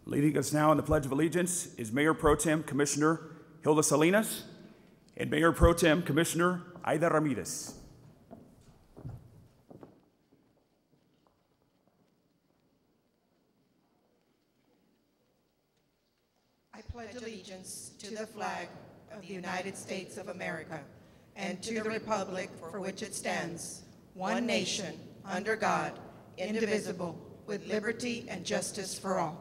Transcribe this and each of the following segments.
Leading us now in the Pledge of Allegiance is Mayor Pro Tem Commissioner Hilda Salinas and Mayor Pro Tem Commissioner Aida Ramirez. I pledge allegiance to the flag of the United States of America and to the republic for which it stands, one nation, under God, indivisible, with liberty and justice for all.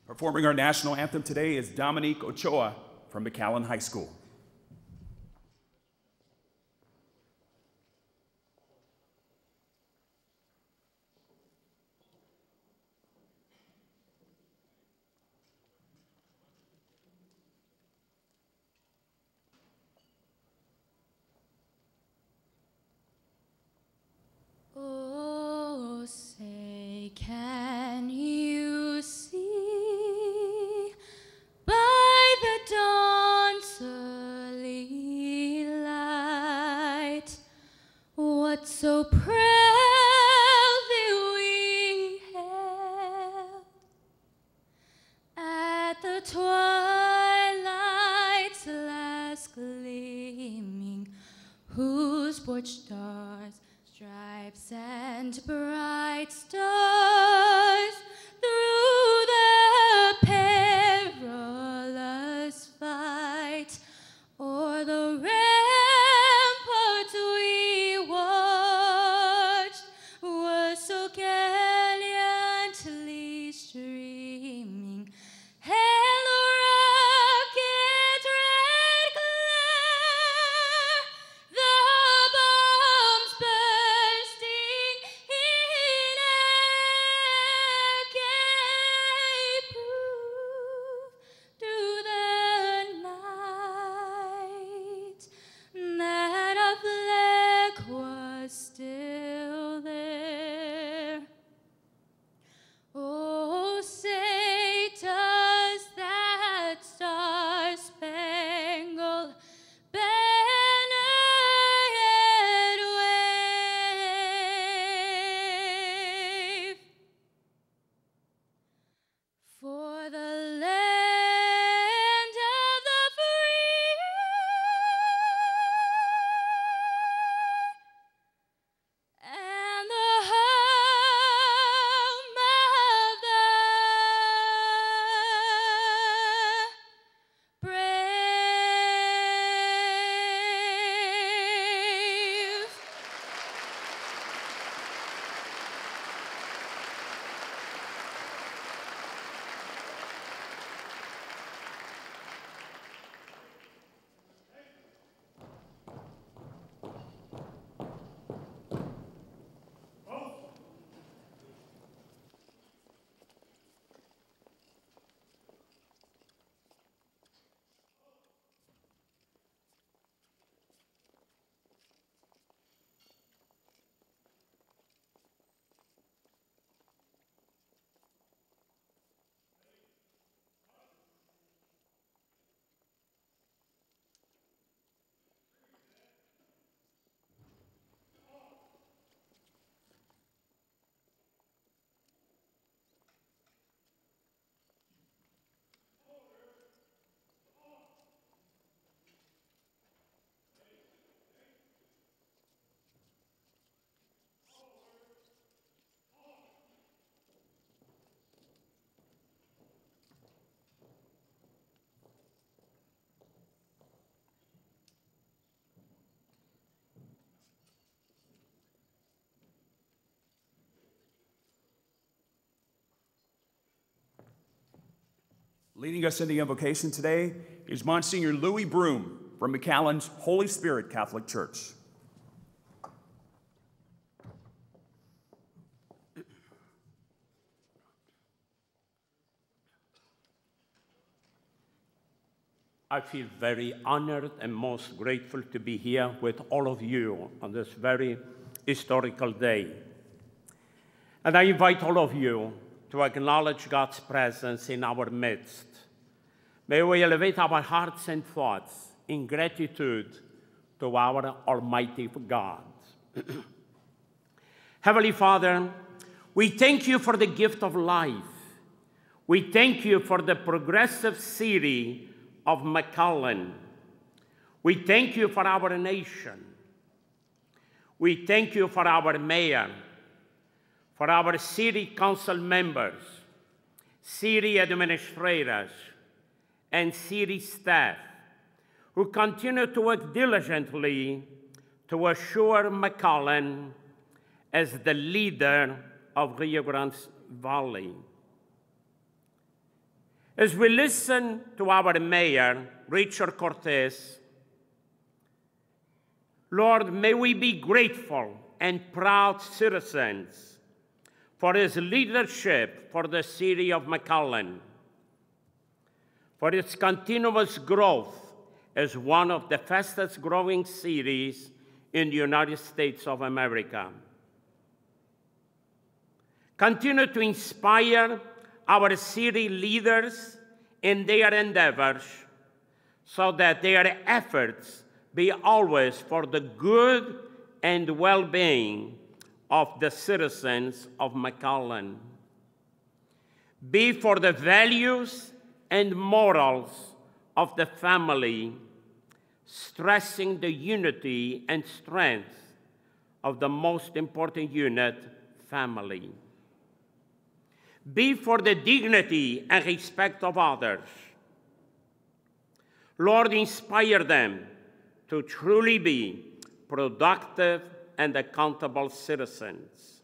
Performing our national anthem today is Dominique Ochoa from McAllen High School. Oh, say, can you see by the dawn's early light what so proudly we hailed at the twilight's last gleaming, whose porch stars, stripes and bright stars through the perilous fight o'er the ramparts we watched were so gallantly streaming. Hail the rocket's red glare, the bombs bursting in air gave proof through the night that our flag was still there. Oh, say does that star-spangled banner yet wave for the land of the free and the home of the brave. Leading us in the invocation today is Monsignor Louis Broom from McAllen's Holy Spirit Catholic Church. I feel very honored and most grateful to be here with all of you on this very historical day. And I invite all of you to acknowledge God's presence in our midst. May we elevate our hearts and thoughts in gratitude to our Almighty God. Heavenly Father, we thank you for the gift of life. We thank you for the progressive city of McAllen. We thank you for our nation. We thank you for our mayor, for our city council members, city administrators, and city staff who continue to work diligently to assure McAllen as the leader of Rio Grande Valley. As we listen to our mayor, Richard Cortez, Lord, may we be grateful and proud citizens for his leadership for the city of McAllen, for its continuous growth as one of the fastest growing cities in the United States of America. Continue to inspire our city leaders in their endeavors so that their efforts be always for the good and well-being of the citizens of McAllen. Be for the values and morals of the family, stressing the unity and strength of the most important unit, family. Be for the dignity and respect of others. Lord, inspire them to truly be productive and accountable citizens.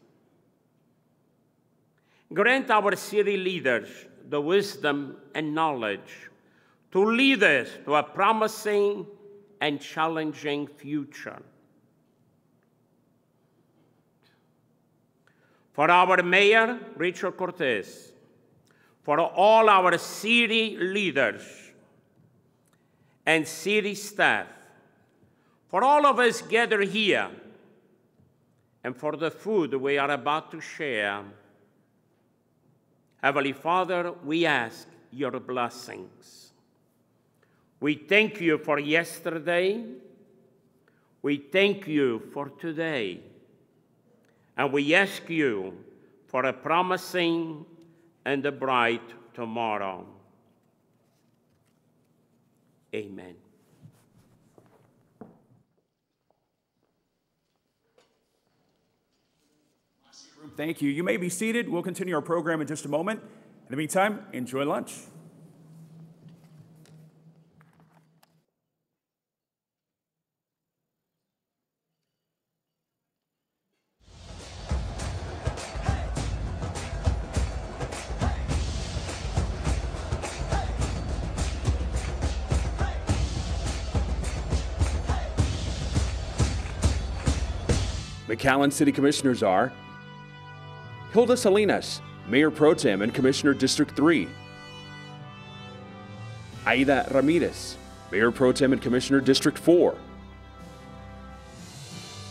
Grant our city leaders the wisdom and knowledge to lead us to a promising and challenging future. For our mayor, Richard Cortez, for all our city leaders and city staff, for all of us gathered here, and for the food we are about to share, Heavenly Father, we ask your blessings. We thank you for yesterday. We thank you for today. And we ask you for a promising and a bright tomorrow. Amen. Thank you. You may be seated. We'll continue our program in just a moment. In the meantime, enjoy lunch. McAllen City Commissioners are Hilda Salinas, Mayor Pro Tem and Commissioner District 3. Aida Ramirez, Mayor Pro Tem and Commissioner District 4.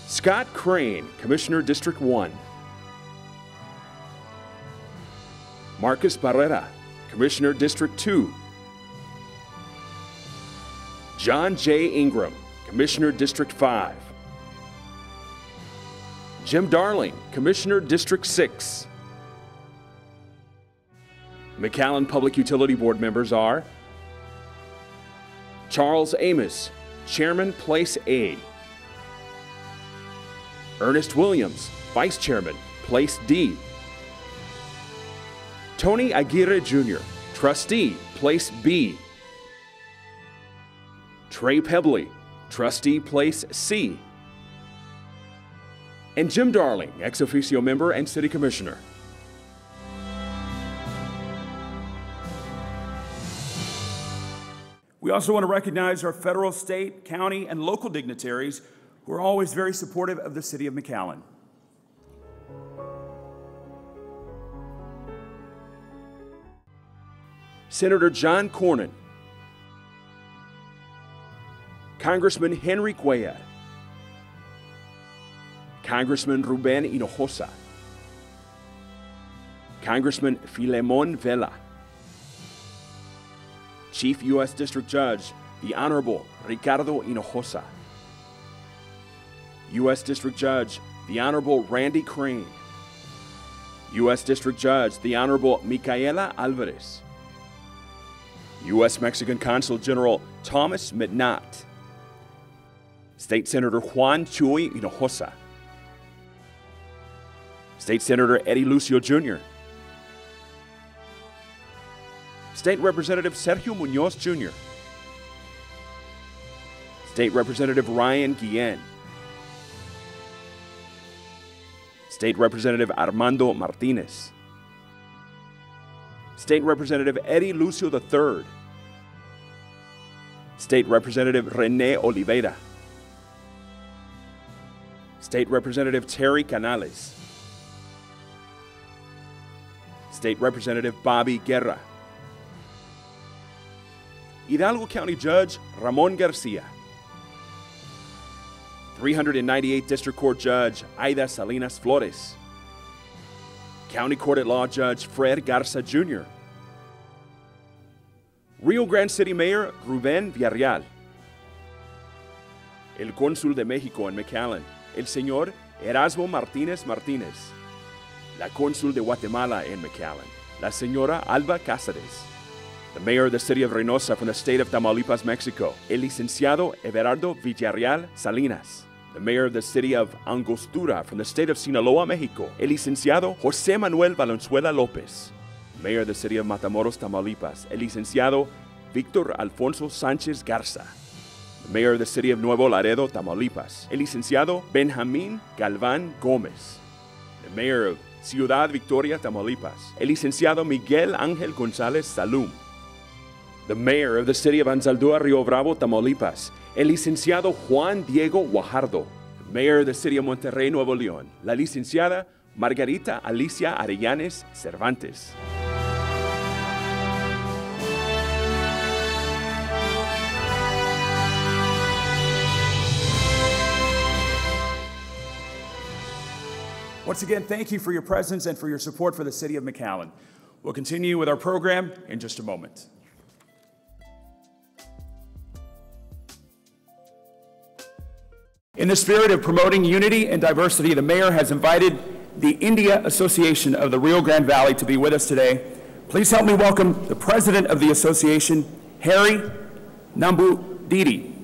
Scott Crane, Commissioner District 1. Marcus Barrera, Commissioner District 2. John J. Ingram, Commissioner District 5. Jim Darling, Commissioner District 6. McAllen Public Utility Board members are Charles Amos, Chairman, Place A. Ernest Williams, Vice Chairman, Place D. Tony Aguirre Jr., Trustee, Place B. Trey Pebley, Trustee, Place C. And Jim Darling, ex officio member and City Commissioner. We also want to recognize our federal, state, county, and local dignitaries who are always very supportive of the City of McAllen. Senator John Cornyn, Congressman Henry Cuellar, Congressman Ruben Hinojosa, Congressman Filemon Vela, Chief U.S. District Judge, the Honorable Ricardo Hinojosa, U.S. District Judge, the Honorable Randy Crane. U.S. District Judge, the Honorable Micaela Alvarez. U.S. Mexican Consul General Thomas Mitnat. State Senator Juan Chuy Hinojosa. State Senator Eddie Lucio Jr. State Representative Sergio Munoz Jr. State Representative Ryan Guillen. State Representative Armando Martinez. State Representative Eddie Lucio III. State Representative Rene Oliveira. State Representative Terry Canales. State Representative Bobby Guerra. Hidalgo County Judge Ramon Garcia. 398 District Court Judge Aida Salinas Flores. County Court at Law Judge Fred Garza Jr. Rio Grande City Mayor Rubén Villarreal. El Cónsul de México en McAllen, el señor Erasmo Martínez Martínez. La Cónsul de Guatemala en McAllen, la señora Alba Cáceres. The Mayor of the City of Reynosa from the state of Tamaulipas, Mexico, el licenciado Everardo Villarreal Salinas. The Mayor of the City of Angostura from the state of Sinaloa, Mexico, el licenciado José Manuel Valenzuela López. Mayor of the City of Matamoros, Tamaulipas, el licenciado Víctor Alfonso Sánchez Garza. The Mayor of the City of Nuevo Laredo, Tamaulipas, el licenciado Benjamín Galván Gómez. The Mayor of Ciudad Victoria, Tamaulipas, el licenciado Miguel Ángel González Salum. The Mayor of the City of Anzaldúa, Rio Bravo, Tamaulipas, el licenciado Juan Diego Guajardo. The Mayor of the City of Monterrey, Nuevo León, la licenciada Margarita Alicia Arellanes Cervantes. Once again, thank you for your presence and for your support for the City of McAllen. We'll continue with our program in just a moment. In the spirit of promoting unity and diversity, the Mayor has invited the India Association of the Rio Grande Valley to be with us today. Please help me welcome the President of the Association, Harry Nambu Didi.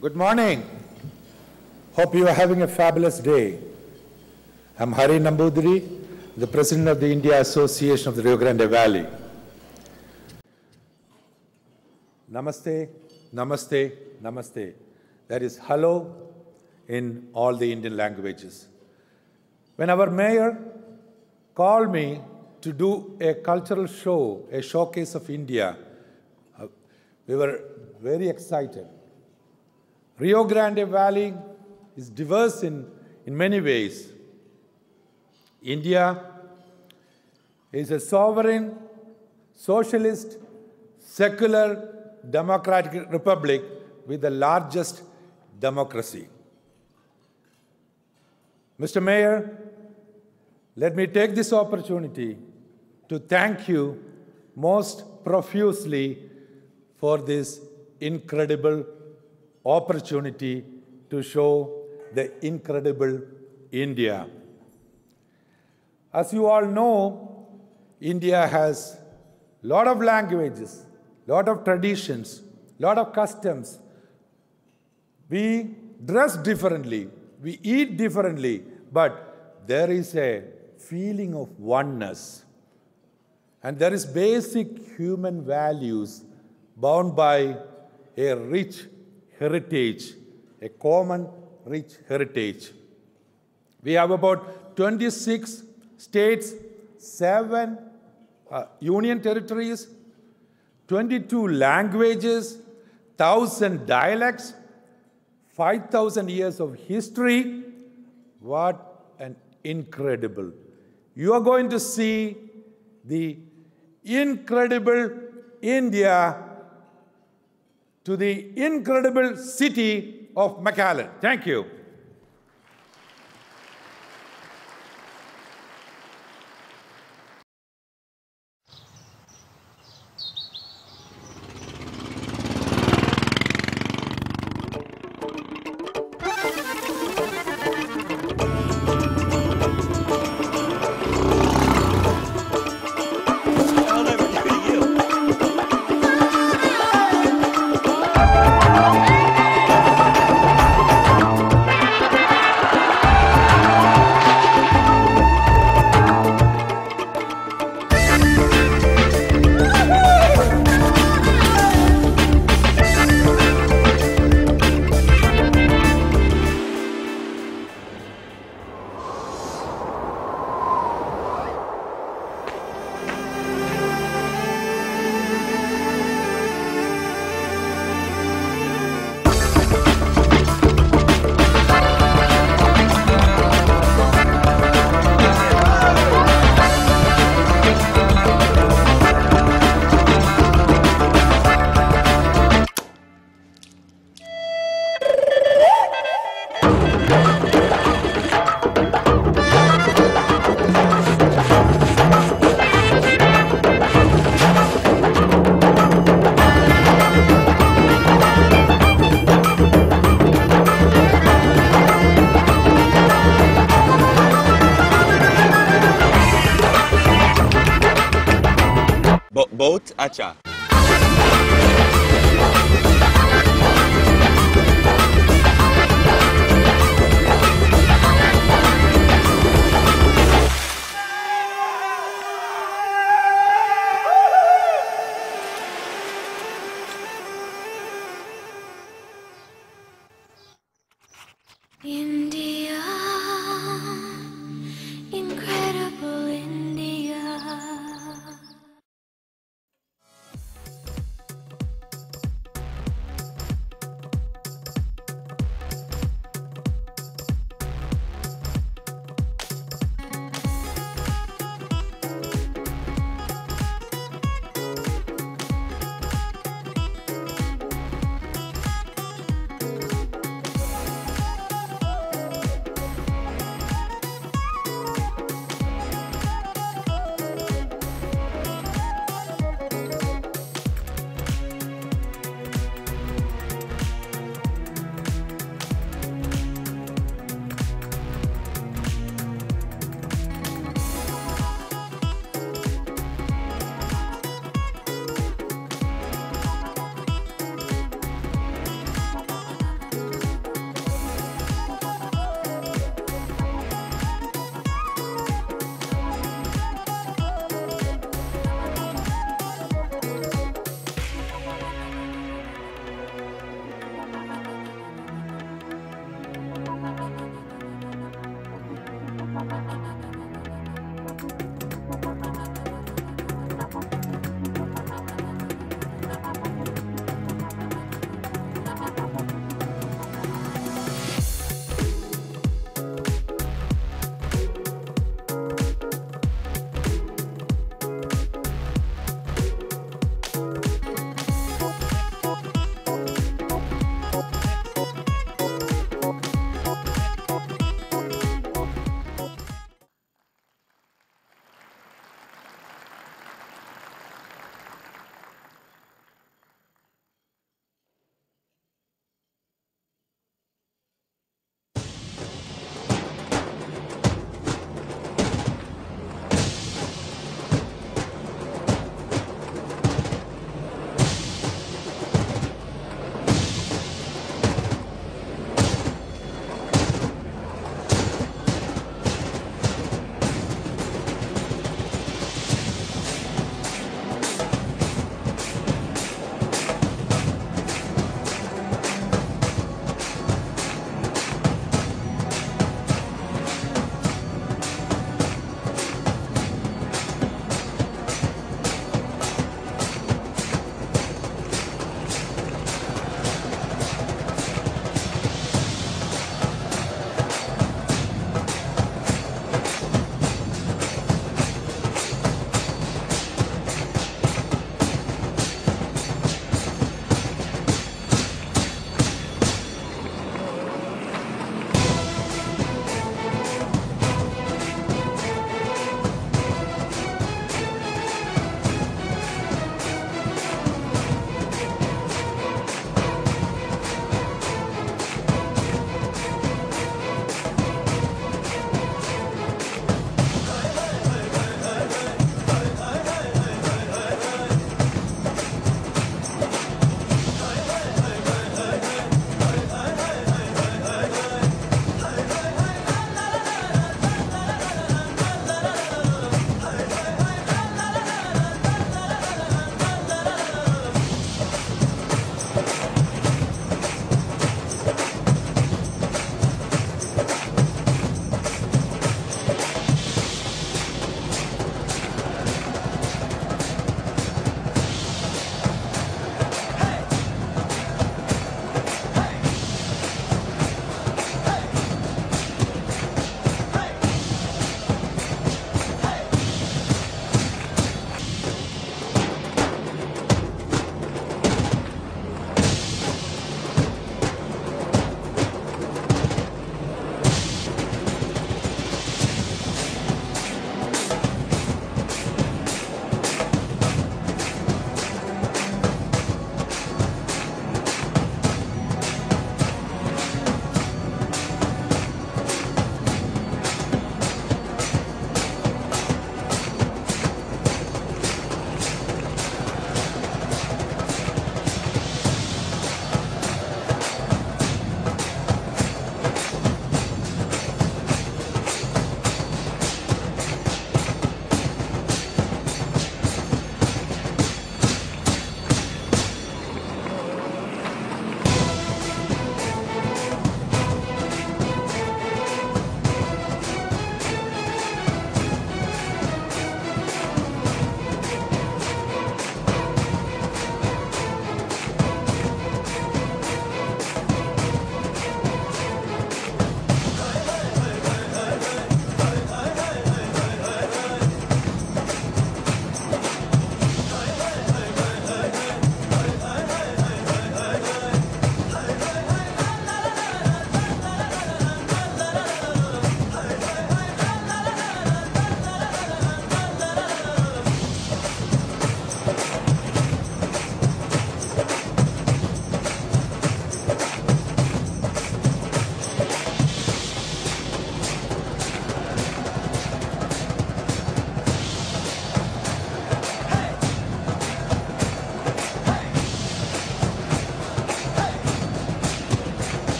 Good morning. Hope you are having a fabulous day. I'm Hari Nambudiri, the President of the India Association of the Rio Grande Valley. Namaste, namaste, namaste. That is hello in all the Indian languages. When our mayor called me to do a cultural show, a showcase of India, we were very excited. Rio Grande Valley is diverse in many ways. India is a sovereign, socialist, secular, democratic republic with the largest democracy. Mr. Mayor, let me take this opportunity to thank you most profusely for this incredible opportunity to show the incredible India. As you all know, India has a lot of languages, a lot of traditions, a lot of customs. We dress differently, we eat differently, but there is a feeling of oneness. And there is basic human values bound by a rich heritage, a common rich heritage. We have about 26 states, 7 union territories, 22 languages, 1,000 dialects, 5,000 years of history. What an incredible. You are going to see the incredible India to the incredible city of McAllen. Thank you. बहुत अच्छा। India, incredible India.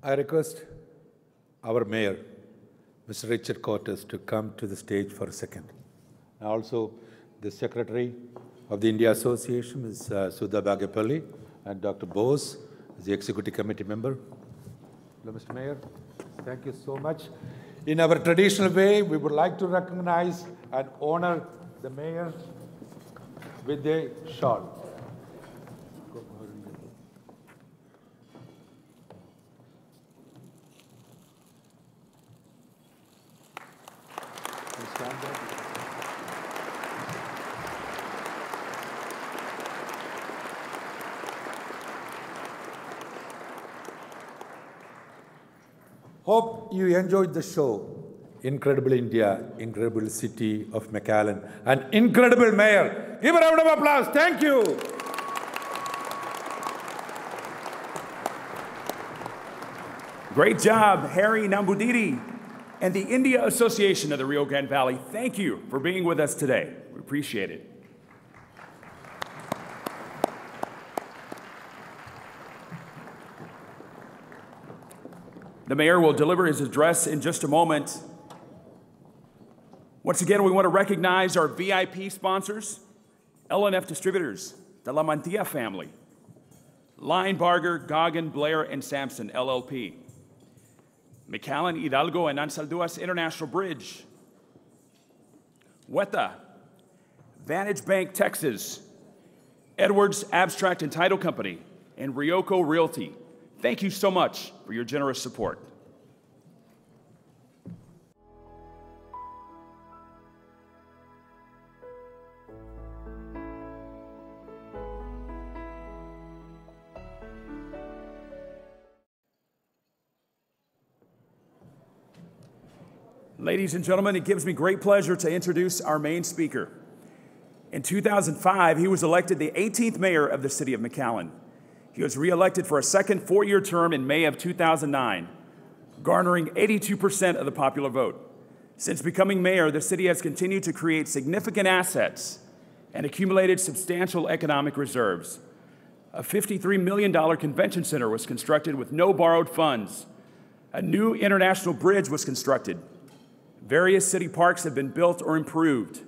I request our mayor, Mr. Richard Cortes, to come to the stage for a second. And also, the secretary of the India Association, Ms. Sudha Bagapalli, and Dr. Bose, the executive committee member. Hello, Mr. Mayor. Thank you so much. In our traditional way, we would like to recognize and honor the mayor with a shawl. Hope you enjoyed the show. Incredible India, incredible city of McAllen, an incredible mayor. Give a round of applause. Thank you. Great job, Harry Nambudiri and the India Association of the Rio Grande Valley. Thank you for being with us today. We appreciate it. The mayor will deliver his address in just a moment. Once again, we want to recognize our VIP sponsors, L&F Distributors, the La Mantilla family, Linebarger, Goggin, Blair, and Sampson, LLP, McAllen, Hidalgo, and Ansalduas International Bridge, Weta, Vantage Bank, Texas, Edwards Abstract and Title Company, and Ryoko Realty. Thank you so much for your generous support. Ladies and gentlemen, it gives me great pleasure to introduce our main speaker. In 2005, he was elected the 18th mayor of the city of McAllen. He was re-elected for a second four-year term in May of 2009, garnering 82% of the popular vote. Since becoming mayor, the city has continued to create significant assets and accumulated substantial economic reserves. A $53 million convention center was constructed with no borrowed funds. A new international bridge was constructed. Various city parks have been built or improved.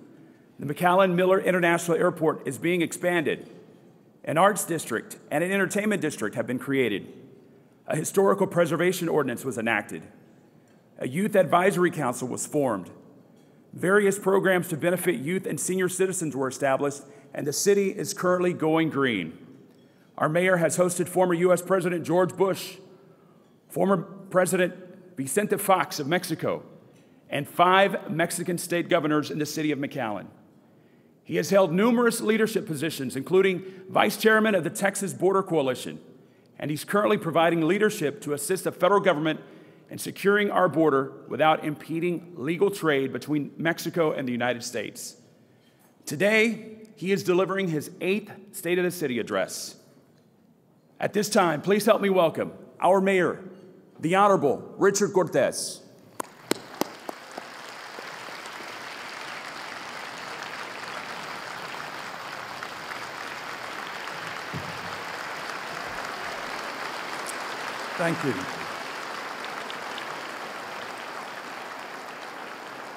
The McAllen Miller International Airport is being expanded. An arts district and an entertainment district have been created. A historical preservation ordinance was enacted. A youth advisory council was formed. Various programs to benefit youth and senior citizens were established, and the city is currently going green. Our mayor has hosted former U.S. President George Bush, former President Vicente Fox of Mexico, and 5 Mexican state governors in the city of McAllen. He has held numerous leadership positions, including vice chairman of the Texas Border Coalition, and he's currently providing leadership to assist the federal government in securing our border without impeding legal trade between Mexico and the United States. Today, he is delivering his 8th State of the City address. At this time, please help me welcome our mayor, the Honorable Richard Cortez. Thank you.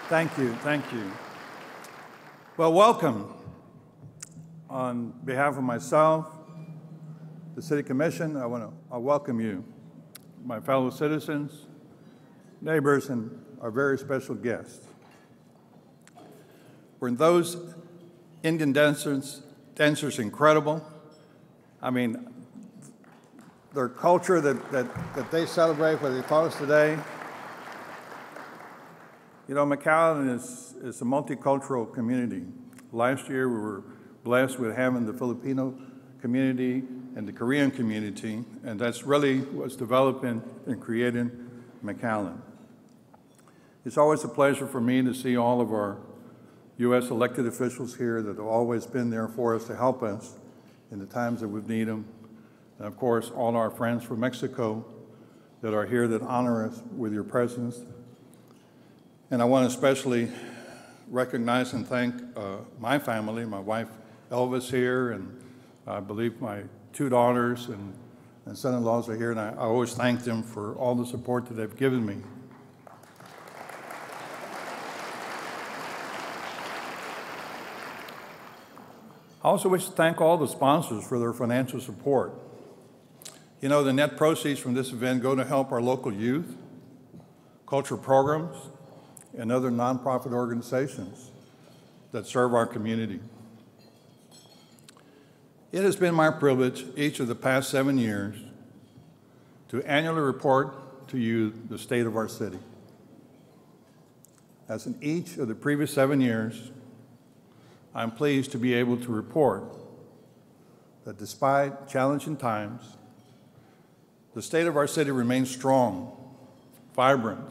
Thank you, thank you. Well, welcome. On behalf of myself, the City Commission, I welcome you, my fellow citizens, neighbors, and our very special guests. Were those Indian dancers incredible? I mean, their culture that they celebrate, what they taught us today. You know, McAllen is a multicultural community. Last year, we were blessed with having the Filipino community and the Korean community, and that's really what's developing and creating McAllen. It's always a pleasure for me to see all of our U.S. elected officials here that have always been there for us to help us in the times that we've needed them. And of course, all our friends from Mexico that are here that honor us with your presence. And I want to especially recognize and thank my family, my wife Elvis here, and I believe my 2 daughters and son-in-laws are here, and I always thank them for all the support that they've given me. I also wish to thank all the sponsors for their financial support. You know, the net proceeds from this event go to help our local youth, cultural programs, and other nonprofit organizations that serve our community. It has been my privilege each of the past 7 years to annually report to you the state of our city. As in each of the previous 7 years, I'm pleased to be able to report that despite challenging times, the state of our city remains strong, vibrant,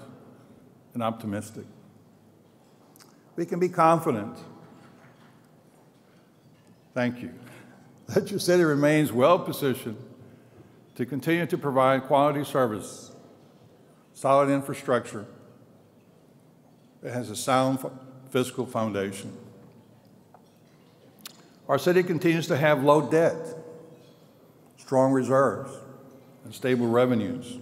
and optimistic. We can be confident, thank you, that your city remains well-positioned to continue to provide quality service, solid infrastructure, that has a sound fiscal foundation. Our city continues to have low debt, strong reserves, and stable revenues.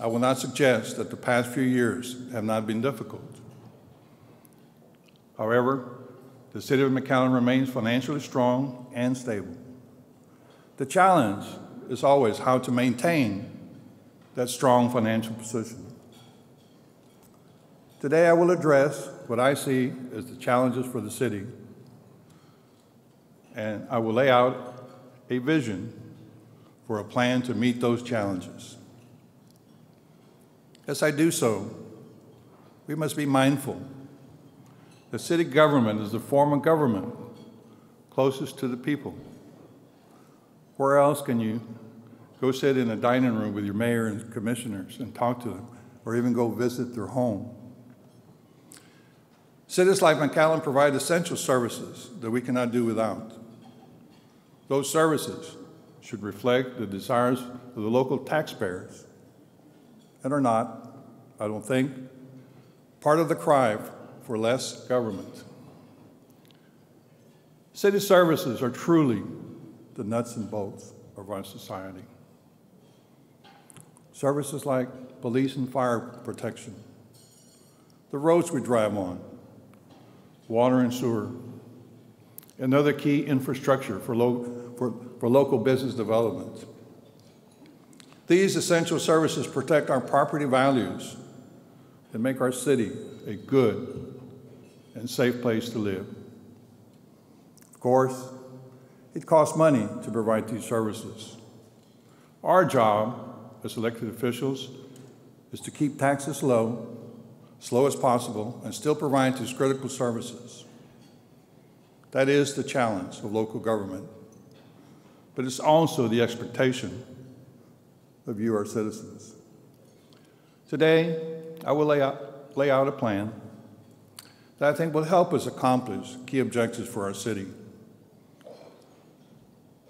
I will not suggest that the past few years have not been difficult. However, the city of McAllen remains financially strong and stable. The challenge is always how to maintain that strong financial position. Today, I will address what I see as the challenges for the city, and I will lay out a vision for a plan to meet those challenges. As I do so, we must be mindful that city government is the form of government closest to the people. Where else can you go sit in a dining room with your mayor and commissioners and talk to them, or even go visit their home? Cities like McAllen provide essential services that we cannot do without. Those services should reflect the desires of the local taxpayers and are not, I don't think, part of the cry for less government. City services are truly the nuts and bolts of our society. Services like police and fire protection, the roads we drive on, water and sewer, and other key infrastructure for local business development. These essential services protect our property values and make our city a good and safe place to live. Of course, it costs money to provide these services. Our job as elected officials is to keep taxes low slow as possible, and still provide these critical services. That is the challenge of local government, but it's also the expectation of you, our citizens. Today, I will lay out a plan that I think will help us accomplish key objectives for our city.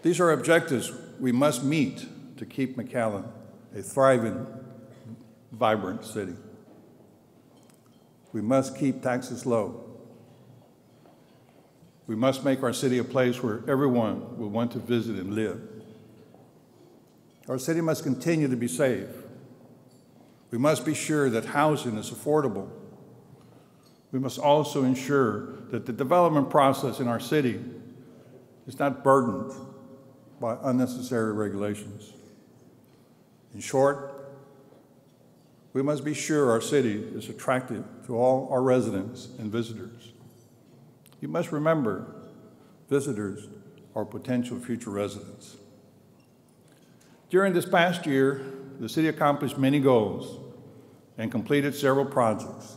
These are objectives we must meet to keep McAllen a thriving, vibrant city. We must keep taxes low. We must make our city a place where everyone will want to visit and live. Our city must continue to be safe. We must be sure that housing is affordable. We must also ensure that the development process in our city is not burdened by unnecessary regulations. In short, we must be sure our city is attractive to all our residents and visitors. You must remember, visitors are potential future residents. During this past year, the city accomplished many goals and completed several projects.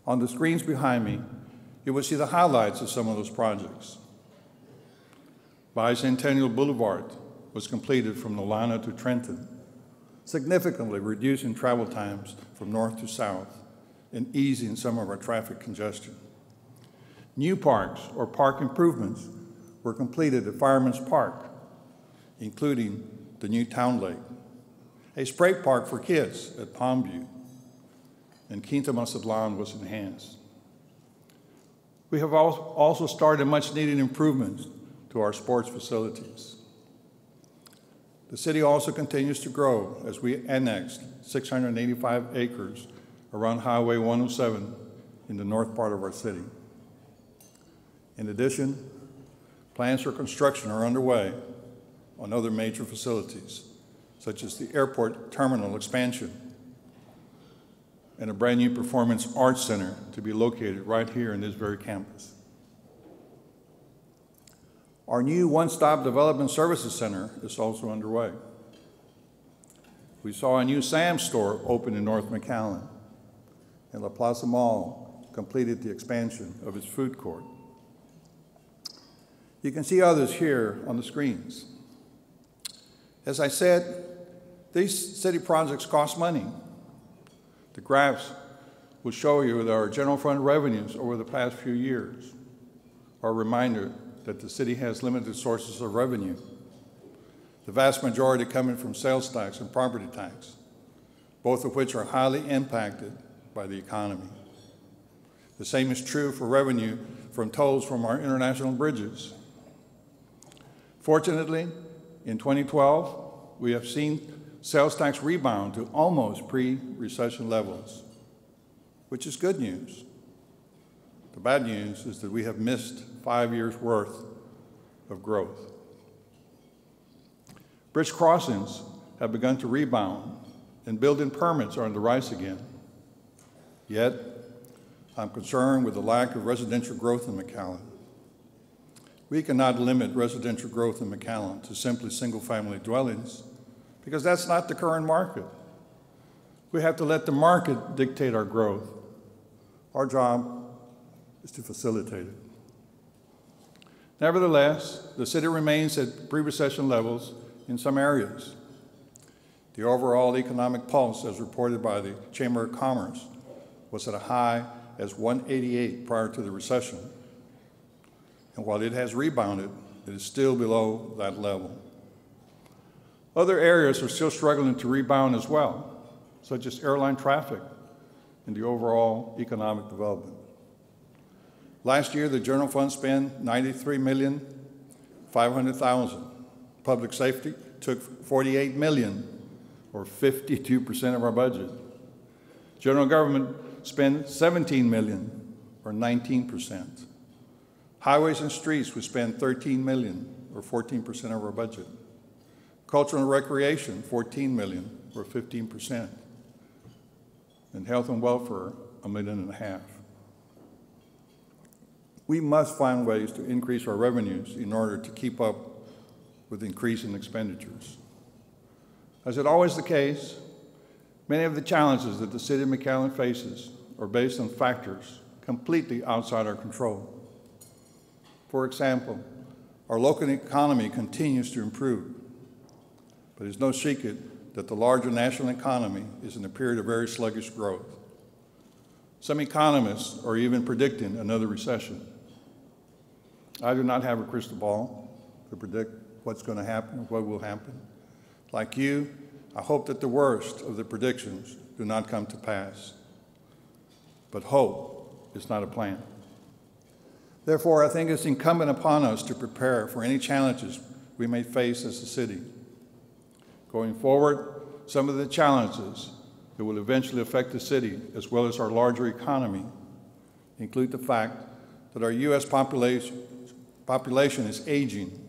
On the screens behind me, you will see the highlights of some of those projects. Bicentennial Boulevard was completed from Nolana to Trenton, significantly reducing travel times from north to south and easing some of our traffic congestion. New parks or park improvements were completed at Fireman's Park, including the new Town Lake, a spray park for kids at Palmview, and Quinta Mazatlan was enhanced. We have also started much-needed improvements to our sports facilities. The city also continues to grow as we annexed 685 acres around Highway 107 in the north part of our city. In addition, plans for construction are underway on other major facilities, such as the airport terminal expansion and a brand new performance arts center to be located right here in this very campus. Our new one-stop development services center is also underway. We saw a new Sam's store open in North McAllen, and La Plaza Mall completed the expansion of its food court. You can see others here on the screens. As I said, these city projects cost money. The graphs will show you that our general fund revenues over the past few years are a reminder that the city has limited sources of revenue, the vast majority coming from sales tax and property tax, both of which are highly impacted by the economy. The same is true for revenue from tolls from our international bridges. Fortunately, in 2012, we have seen sales tax rebound to almost pre-recession levels, which is good news. The bad news is that we have missed 5 years' worth of growth. Bridge crossings have begun to rebound, and building permits are on the rise again. Yet, I'm concerned with the lack of residential growth in McAllen. We cannot limit residential growth in McAllen to simply single-family dwellings, because that's not the current market. We have to let the market dictate our growth. Our job is to facilitate it. Nevertheless, the city remains at pre-recession levels in some areas. The overall economic pulse, as reported by the Chamber of Commerce, was at a high as 188 prior to the recession. And while it has rebounded, it is still below that level. Other areas are still struggling to rebound as well, such as airline traffic and the overall economic development. Last year, the general fund spent $93,500,000. Public safety took $48 million, or 52% of our budget. General government spent $17 million, or 19%. Highways and streets would spend $13 million, or 14% of our budget. Culture and recreation, $14 million, or 15%. And health and welfare, $1.5 million. We must find ways to increase our revenues in order to keep up with increasing expenditures. As is always the case, many of the challenges that the city of McAllen faces are based on factors completely outside our control. For example, our local economy continues to improve, but it's no secret that the larger national economy is in a period of very sluggish growth. Some economists are even predicting another recession. I do not have a crystal ball to predict what's going to happen or what will happen. Like you, I hope that the worst of the predictions do not come to pass. But hope is not a plan. Therefore, I think it's incumbent upon us to prepare for any challenges we may face as a city. Going forward, some of the challenges that will eventually affect the city, as well as our larger economy, include the fact that our U.S. population is aging.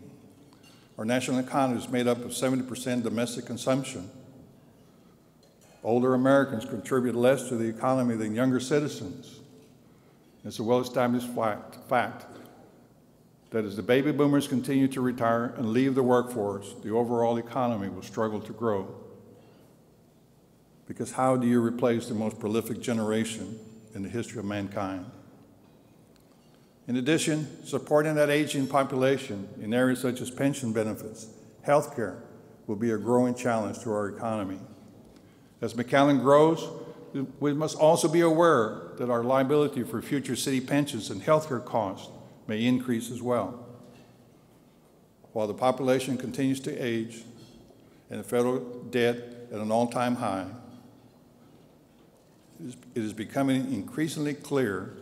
Our national economy is made up of 70% domestic consumption. Older Americans contribute less to the economy than younger citizens. It's a well-established fact that as the baby boomers continue to retire and leave the workforce, the overall economy will struggle to grow. Because how do you replace the most prolific generation in the history of mankind? In addition, supporting that aging population in areas such as pension benefits, healthcare will be a growing challenge to our economy. As McAllen grows, we must also be aware that our liability for future city pensions and healthcare costs may increase as well. While the population continues to age and the federal debt at an all-time high, it is becoming increasingly clear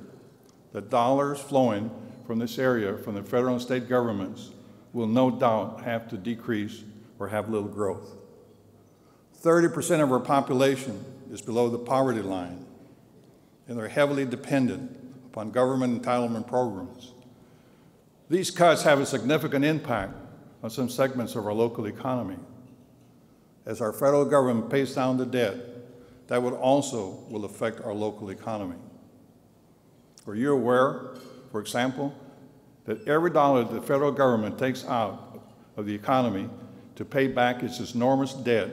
that dollars flowing from this area from the federal and state governments will no doubt have to decrease or have little growth. 30% of our population is below the poverty line, and they're heavily dependent upon government entitlement programs. These cuts have a significant impact on some segments of our local economy. As our federal government pays down the debt, that will affect our local economy. Are you aware, for example, that every dollar the federal government takes out of the economy to pay back its enormous debt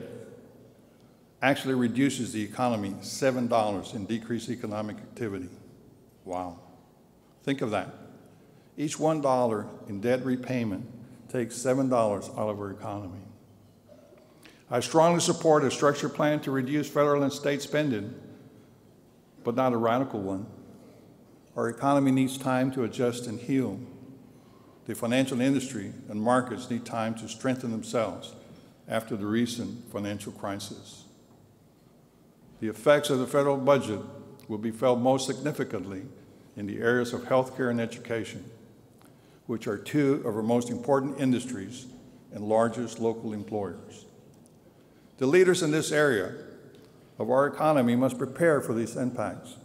actually reduces the economy $7 in decreased economic activity? Wow. Think of that. Each $1 in debt repayment takes $7 out of our economy. I strongly support a structured plan to reduce federal and state spending, but not a radical one. Our economy needs time to adjust and heal. The financial industry and markets need time to strengthen themselves after the recent financial crisis. The effects of the federal budget will be felt most significantly in the areas of healthcare and education, which are two of our most important industries and largest local employers. The leaders in this area of our economy must prepare for these impacts.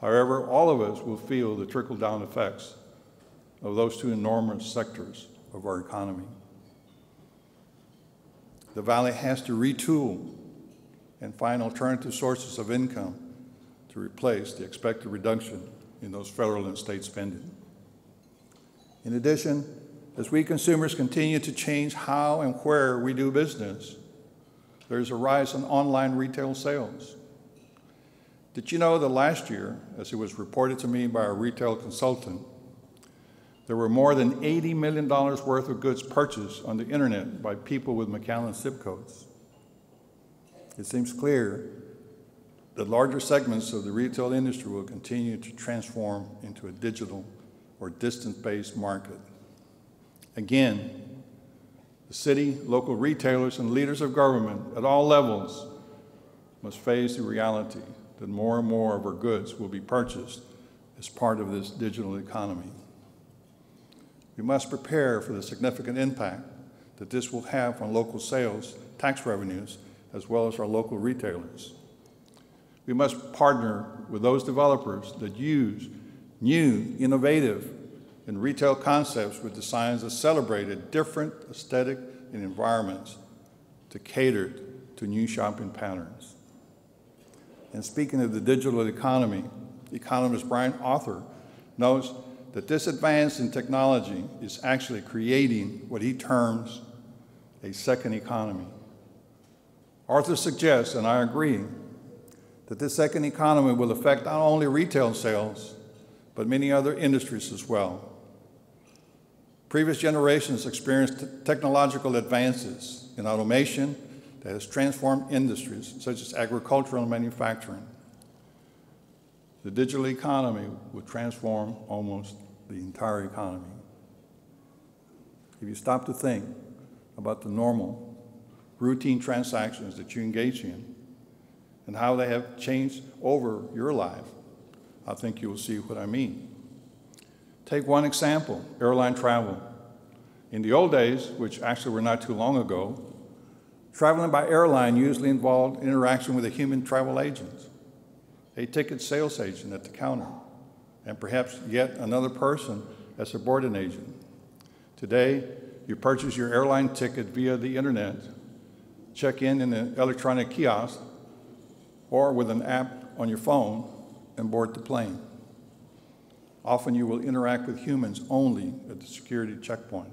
However, all of us will feel the trickle-down effects of those two enormous sectors of our economy. The Valley has to retool and find alternative sources of income to replace the expected reduction in those federal and state spending. In addition, as we consumers continue to change how and where we do business, there's a rise in online retail sales. Did you know that last year, as it was reported to me by a retail consultant, there were more than $80 million worth of goods purchased on the internet by people with McAllen zip codes? It seems clear that larger segments of the retail industry will continue to transform into a digital or distance-based market. Again, the city, local retailers, and leaders of government at all levels must face the reality that more and more of our goods will be purchased as part of this digital economy. We must prepare for the significant impact that this will have on local sales, tax revenues, as well as our local retailers. We must partner with those developers that use new, innovative, and retail concepts with designs that celebrate a different aesthetic and environments to cater to new shopping patterns. And speaking of the digital economy, economist Brian Arthur knows that this advance in technology is actually creating what he terms a second economy. Arthur suggests, and I agree, that this second economy will affect not only retail sales, but many other industries as well. Previous generations experienced technological advances in automation that has transformed industries such as agricultural and manufacturing. The digital economy will transform almost the entire economy. If you stop to think about the normal, routine transactions that you engage in and how they have changed over your life, I think you will see what I mean. Take one example, airline travel. In the old days, which actually were not too long ago, traveling by airline usually involved interaction with a human travel agent, a ticket sales agent at the counter, and perhaps yet another person as a boarding agent. Today, you purchase your airline ticket via the internet, check in an electronic kiosk, or with an app on your phone, and board the plane. Often you will interact with humans only at the security checkpoint.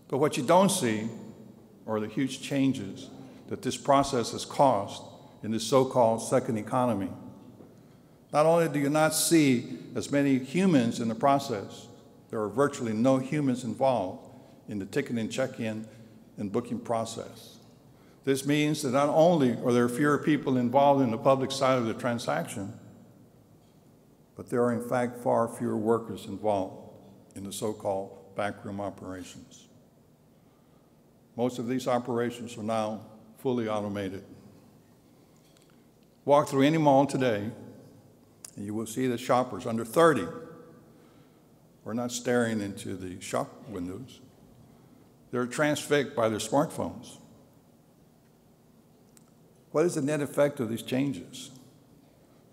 But what you don't see are the huge changes that this process has caused in this so-called second economy. Not only do you not see as many humans in the process, there are virtually no humans involved in the ticketing, check-in, and booking process. This means that not only are there fewer people involved in the public side of the transaction, but there are in fact far fewer workers involved in the so-called backroom operations. Most of these operations are now fully automated. Walk through any mall today, and you will see that shoppers under 30 are not staring into the shop windows. They're transfixed by their smartphones. What is the net effect of these changes?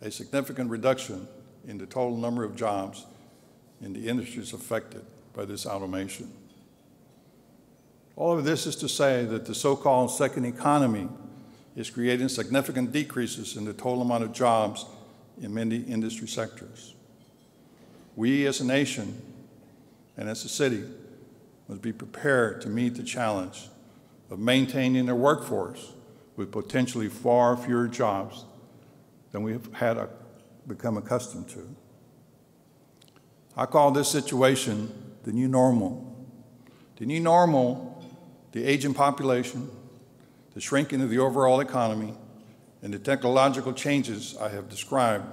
A significant reduction in the total number of jobs in the industries affected by this automation. All of this is to say that the so-called second economy is creating significant decreases in the total amount of jobs in many industry sectors. We as a nation and as a city must be prepared to meet the challenge of maintaining a workforce with potentially far fewer jobs than we have had become accustomed to. I call this situation the new normal. The new normal, the aging population, the shrinking of the overall economy, and the technological changes I have described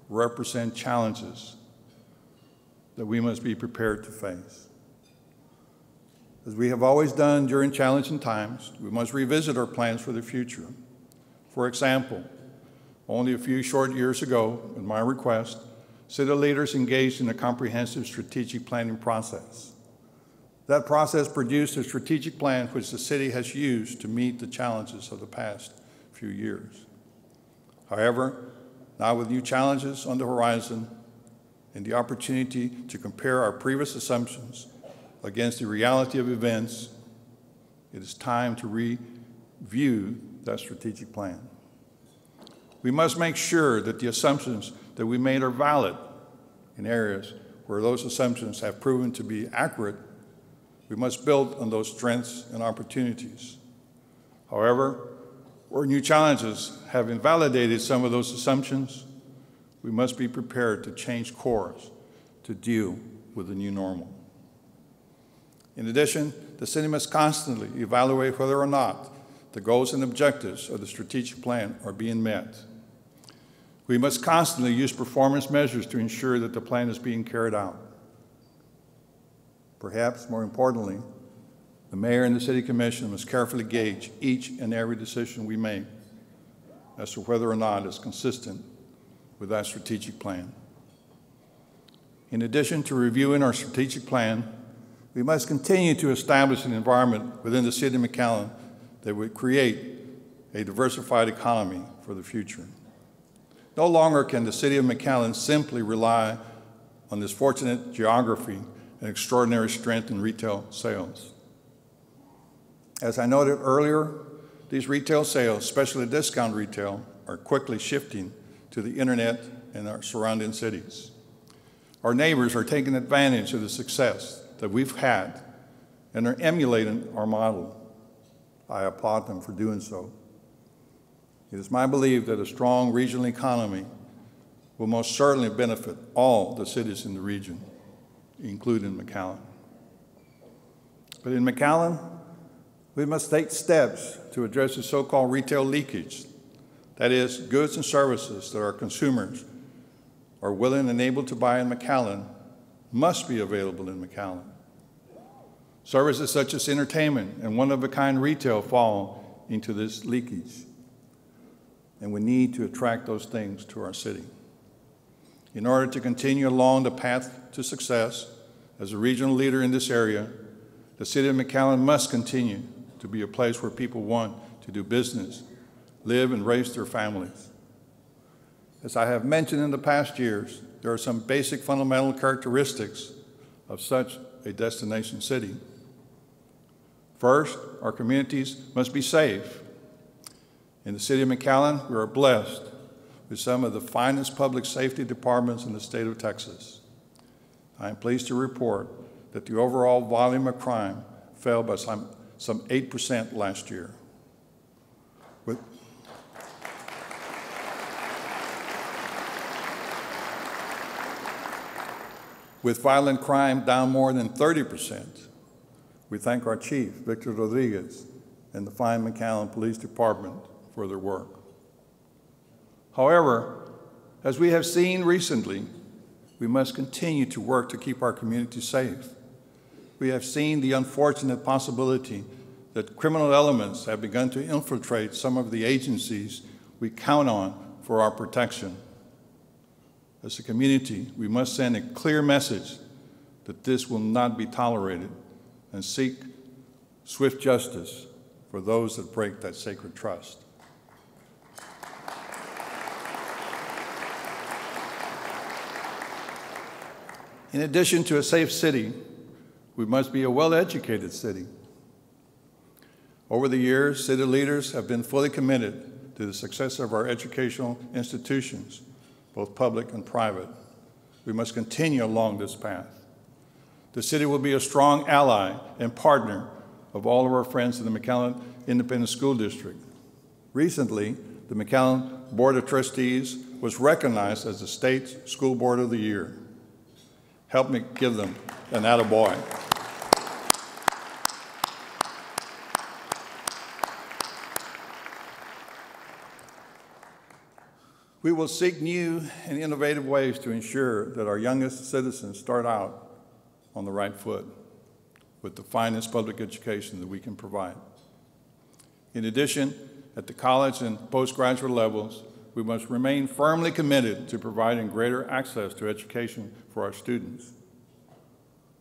represent challenges that we must be prepared to face. As we have always done during challenging times, we must revisit our plans for the future. For example, only a few short years ago, at my request, city leaders engaged in a comprehensive strategic planning process. That process produced a strategic plan which the city has used to meet the challenges of the past few years. However, now with new challenges on the horizon and the opportunity to compare our previous assumptions against the reality of events, it is time to review that strategic plan. We must make sure that the assumptions that we made are valid. In areas where those assumptions have proven to be accurate, we must build on those strengths and opportunities. However, where new challenges have invalidated some of those assumptions, we must be prepared to change course to deal with the new normal. In addition, the city must constantly evaluate whether or not the goals and objectives of the strategic plan are being met. We must constantly use performance measures to ensure that the plan is being carried out. Perhaps more importantly, the mayor and the city commission must carefully gauge each and every decision we make as to whether or not it's consistent with that strategic plan. In addition to reviewing our strategic plan, we must continue to establish an environment within the city of McAllen that would create a diversified economy for the future. No longer can the city of McAllen simply rely on this fortunate geography and extraordinary strength in retail sales. As I noted earlier, these retail sales, especially discount retail, are quickly shifting to the internet and our surrounding cities. Our neighbors are taking advantage of the success that we've had and are emulating our model. I applaud them for doing so. It is my belief that a strong regional economy will most certainly benefit all the cities in the region, including McAllen. But in McAllen, we must take steps to address the so-called retail leakage. That is, goods and services that our consumers are willing and able to buy in McAllen must be available in McAllen. Services such as entertainment and one-of-a-kind retail fall into this leakage, and we need to attract those things to our city. In order to continue along the path to success as a regional leader in this area, the city of McAllen must continue to be a place where people want to do business, live, and raise their families. As I have mentioned in the past years, there are some basic fundamental characteristics of such a destination city. First, our communities must be safe. In the city of McAllen, we are blessed with some of the finest public safety departments in the state of Texas. I am pleased to report that the overall volume of crime fell by some 8% last year. With violent crime down more than 30%, we thank our chief, Victor Rodriguez, and the fine McAllen Police Department for their work. However, as we have seen recently, we must continue to work to keep our community safe. We have seen the unfortunate possibility that criminal elements have begun to infiltrate some of the agencies we count on for our protection. As a community, we must send a clear message that this will not be tolerated and seek swift justice for those that break that sacred trust. In addition to a safe city, we must be a well-educated city. Over the years, city leaders have been fully committed to the success of our educational institutions, both public and private. We must continue along this path. The city will be a strong ally and partner of all of our friends in the McAllen Independent School District. Recently, the McAllen Board of Trustees was recognized as the State School Board of the Year. Help me give them an attaboy. We will seek new and innovative ways to ensure that our youngest citizens start out on the right foot with the finest public education that we can provide. In addition, at the college and postgraduate levels, we must remain firmly committed to providing greater access to education for our students.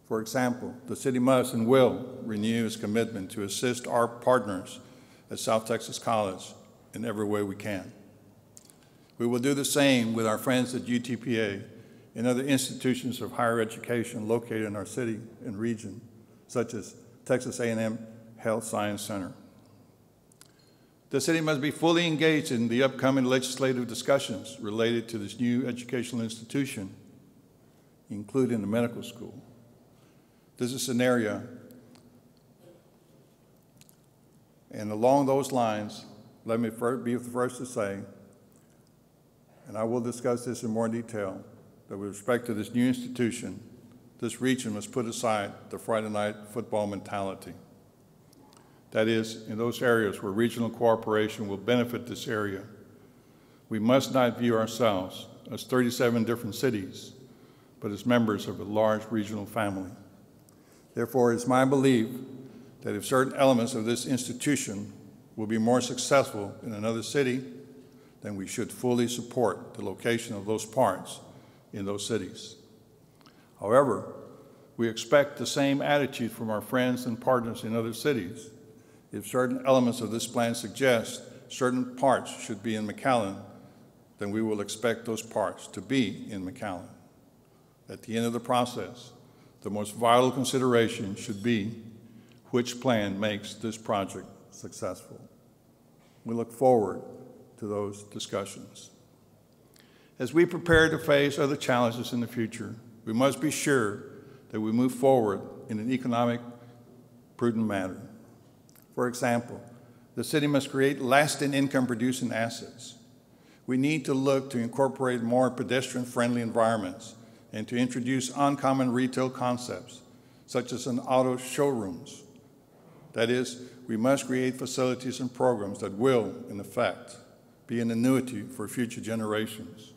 For example, the city must and will renew its commitment to assist our partners at South Texas College in every way we can. We will do the same with our friends at UTPA and other institutions of higher education located in our city and region, such as Texas A&M Health Science Center. The city must be fully engaged in the upcoming legislative discussions related to this new educational institution, including the medical school. This is an area, and along those lines, let me be the first to say, and I will discuss this in more detail, that with respect to this new institution, this region must put aside the Friday night football mentality. That is, in those areas where regional cooperation will benefit this area, we must not view ourselves as 37 different cities, but as members of a large regional family. Therefore, it's my belief that if certain elements of this institution will be more successful in another city, then we should fully support the location of those parts in those cities. However, we expect the same attitude from our friends and partners in other cities. If certain elements of this plan suggest certain parts should be in McAllen, then we will expect those parts to be in McAllen. At the end of the process, the most vital consideration should be which plan makes this project successful. We look forward to those discussions. As we prepare to face other challenges in the future, we must be sure that we move forward in an economic, prudent manner. For example, the city must create lasting income-producing assets. We need to look to incorporate more pedestrian-friendly environments and to introduce uncommon retail concepts, such as an auto showrooms. That is, we must create facilities and programs that will, in effect, be an annuity for future generations.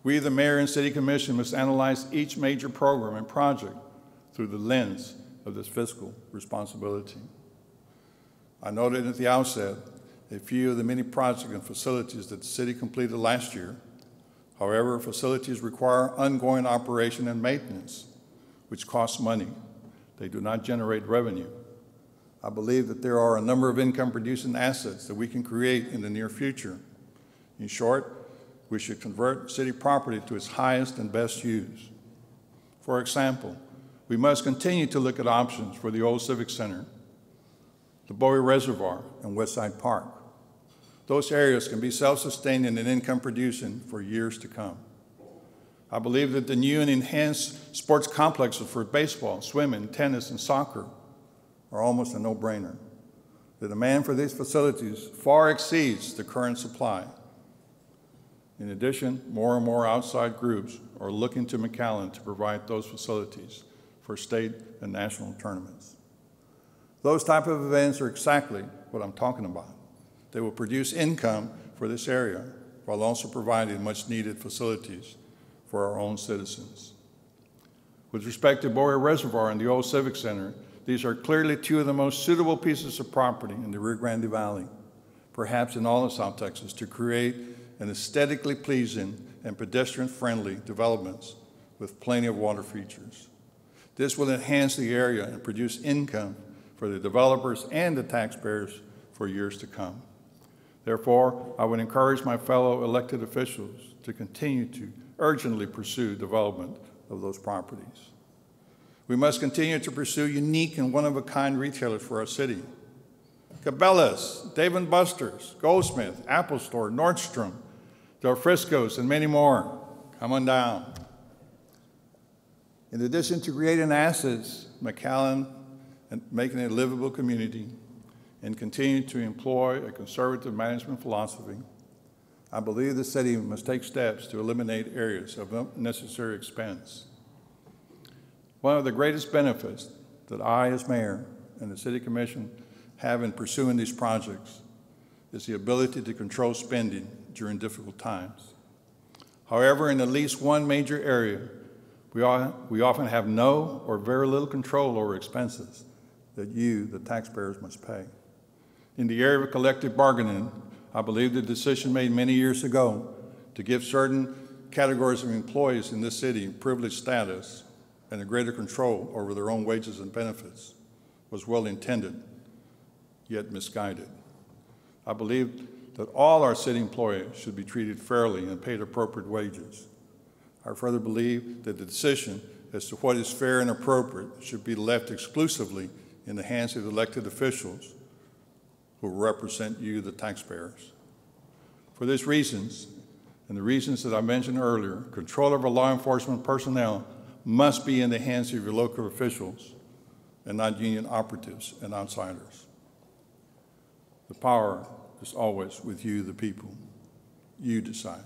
We, the Mayor and City Commission, must analyze each major program and project through the lens of this fiscal responsibility. I noted at the outset a few of the many projects and facilities that the city completed last year. However, facilities require ongoing operation and maintenance, which costs money. They do not generate revenue. I believe that there are a number of income-producing assets that we can create in the near future. In short, we should convert city property to its highest and best use. For example, we must continue to look at options for the old Civic Center, the Bowie Reservoir, and Westside Park. Those areas can be self-sustaining and income-producing for years to come. I believe that the new and enhanced sports complexes for baseball, swimming, tennis, and soccer are almost a no-brainer. The demand for these facilities far exceeds the current supply. In addition, more and more outside groups are looking to McAllen to provide those facilities for state and national tournaments. Those type of events are exactly what I'm talking about. They will produce income for this area while also providing much-needed facilities for our own citizens. With respect to Bowie Reservoir and the old Civic Center, these are clearly two of the most suitable pieces of property in the Rio Grande Valley, perhaps in all of South Texas, to create an aesthetically pleasing and pedestrian-friendly developments with plenty of water features. This will enhance the area and produce income for the developers and the taxpayers for years to come. Therefore, I would encourage my fellow elected officials to continue to urgently pursue development of those properties. We must continue to pursue unique and one-of-a-kind retailers for our city. Cabela's, Dave & Buster's, Goldsmith, Apple Store, Nordstrom, Del Frisco's, and many more. Come on down. In addition to creating assets, McAllen and making it a livable community, and continue to employ a conservative management philosophy, I believe the city must take steps to eliminate areas of unnecessary expense. One of the greatest benefits that I, as mayor, and the City Commission have in pursuing these projects is the ability to control spending during difficult times. However, in at least one major area, we often have no or very little control over expenses that you, the taxpayers, must pay. In the area of collective bargaining, I believe the decision made many years ago to give certain categories of employees in this city privileged status and a greater control over their own wages and benefits was well intended, yet misguided. I believe that all our city employees should be treated fairly and paid appropriate wages. I further believe that the decision as to what is fair and appropriate should be left exclusively in the hands of elected officials who represent you, the taxpayers. For these reasons, and the reasons that I mentioned earlier, control over law enforcement personnel must be in the hands of your local officials and not union operatives and outsiders. The power is always with you, the people. You decide.